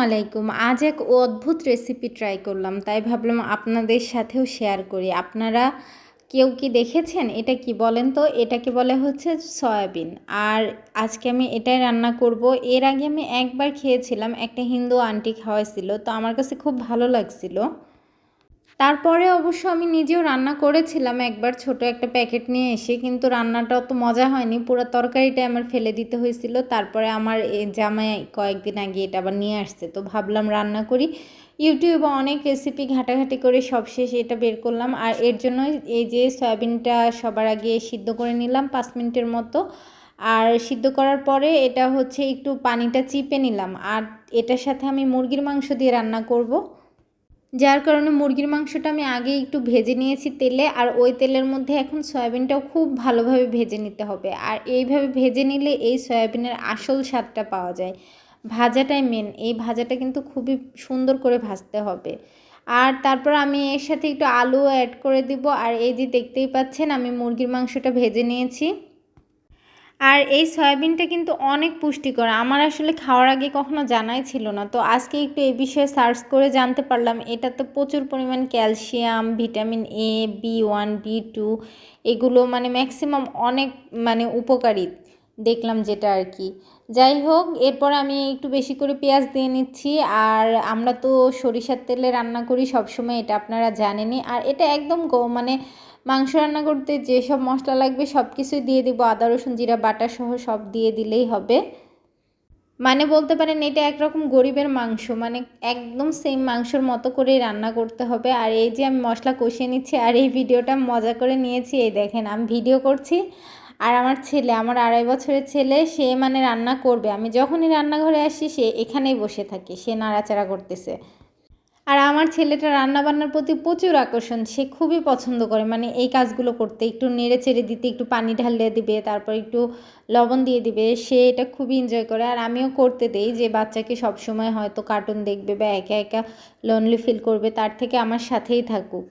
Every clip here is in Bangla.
আলাইকুম। আজ এক অদ্ভুত রেসিপি ট্রাই করলাম। তাই ভাবলাম আপনাদের সাথেও শেয়ার করি। আপনারা কেউ কি দেখেছেন? এটা কি বলেন তো? এটাকে বলে হচ্ছে সয়াবিন। আর আজকে আমি এটাই রান্না করব। এর আগে আমি একবার খেয়েছিলাম। একটা হিন্দু আন্টি খাওয়াইছিল। তো আমার কাছে খুব ভালো লাগছিল। তারপরে অবশ্য আমি নিজেও রান্না করেছিলাম একবার ছোট একটা প্যাকেট নিয়ে এসে, কিন্তু রান্নাটা অত মজা হয়নি। পুরো তরকারিটাই আমার ফেলে দিতে হয়েছিল। তারপরে আমার জামাই কয়েকদিন আগে এটা আবার নিয়ে আসছে, তো ভাবলাম রান্না করি। ইউটিউবে অনেক রেসিপি ঘাটাঘাটি করে সবশেষে এটা বের করলাম। আর এর জন্য এই যে সয়াবিনটা সবার আগে সিদ্ধ করে নিলাম 5 মিনিটের মতো। আর সিদ্ধ করার পরে এটা হচ্ছে একটু পানিটা চিপে নিলাম। আর এটার সাথে আমি মুরগির মাংস দিয়ে রান্না করব, যার কারণে মুরগির মাংসটা আমি আগে একটু ভেজে নিয়েছি তেলে। আর ওই তেলের মধ্যে এখন সয়াবিনটাও খুব ভালোভাবে ভেজে নিতে হবে। আর এইভাবে ভেজে নিলে এই সয়াবিনের আসল স্বাদটা পাওয়া যায়। ভাজাটাই মেন, এই ভাজাটা কিন্তু খুবই সুন্দর করে ভাজতে হবে। আর তারপর আমি এর সাথে একটু আলু অ্যাড করে দিব। আর এই যে দেখতেই পাচ্ছেন আমি মুরগির মাংসটা ভেজে নিয়েছি। আর এই সয়াবিনটা কিন্তু অনেক পুষ্টিকর। আমার আসলে খাওয়ার আগে কখনো জানাই ছিল না। তো আজকে একটু এই বিষয়ে সার্চ করে জানতে পারলাম এটাতে প্রচুর পরিমাণ calcium, vitamin A, B1, B2 এগুলো মানে ম্যাক্সিমাম অনেক মানে উপকারী দেখলাম যেটা আর কি। যাই হোক, এরপর আমি একটু বেশি করে পেঁয়াজ দিয়ে নিচ্ছি। আর আমরা তো সরিষার তেলে রান্না করি সবসময়, এটা আপনারা জানেনই। আর এটা একদম মানে মাংস রান্না করতে যেসব মশলা লাগবে সব কিছুই দিয়ে দিব, আদা রসুন জিরা বাটা সহ সব দিয়ে দিলেই হবে। মানে বলতে পারেন এটা একরকম গরিবের মাংস, মানে একদম সেম মাংসর মতো করেই রান্না করতে হবে। আর এই যে আমি মশলা কষিয়ে নিচ্ছি, আর এই ভিডিওটা মজা করে নিয়েছি। এই দেখেন আমি ভিডিও করছি, আর আমার ছেলে, আমার 2.5 বছরের ছেলে, সে মানে রান্না করবে। আমি যখনই রান্নাঘরে আসি সে এখানেই বসে থাকে, সে নাড়াচাড়া করতেছে। আর আমার ছেলেটা রান্নাবান্নার প্রতি প্রচুর আকর্ষণ, সে খুবই পছন্দ করে মানে এই কাজগুলো করতে, একটু নেড়ে চেড়ে দিতে, একটু পানি ঢালিয়ে দিবে, তারপর একটু লবণ দিয়ে দিবে, সে এটা খুবই এনজয় করে। আর আমিও করতে দেই, যে বাচ্চাকে সবসময় হয়তো কার্টুন দেখবে বা একা একা লোনলি ফিল করবে, তার থেকে আমার সাথেই থাকুক।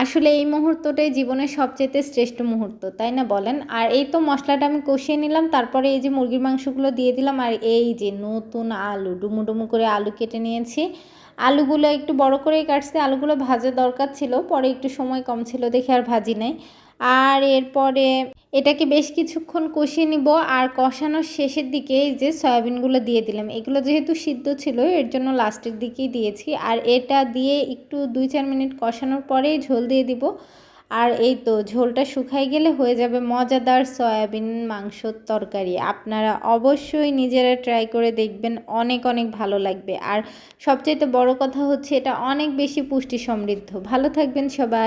আসলে এই মুহূর্তটাই জীবনের সবচেয়ে শ্রেষ্ঠ মুহূর্ত, তাই না বলেন? আর এই তো মশলাটা আমি কষিয়ে নিলাম, তারপরে এই যে মুরগির মাংসগুলো দিয়ে দিলাম। আর এই যে নতুন আলু, ডুমু ডুমু করে আলু কেটে নিয়েছি। আলুগুলো একটু বড় করেই কাটছি, আলুগুলো ভাজা দরকার ছিল, পরে একটু সময় কম ছিল দেখে আর ভাজি নাই। আর এরপরে এটাকে বেশ কিছুক্ষণ কষিয়ে নিব। আর কষানোর শেষের দিকে এই যে সয়াবিনগুলো দিয়ে দিলাম। এগুলো যেহেতু সিদ্ধ ছিল এর জন্য লাস্টের দিকেই দিয়েছি। আর এটা দিয়ে একটু 2-4 মিনিট কষানোর পরেই ঝোল দিয়ে দিব। আর এই তো ঝোলটা শুকাই গেলে হয়ে যাবে মজাদার সয়াবিন মাংসর তরকারি। আপনারা অবশ্যই নিজেরা ট্রাই করে দেখবেন, অনেক অনেক ভালো লাগবে। আর সবচাইতে বড় কথা হচ্ছে এটা অনেক বেশি পুষ্টি সমৃদ্ধ। ভালো থাকবেন সবাই।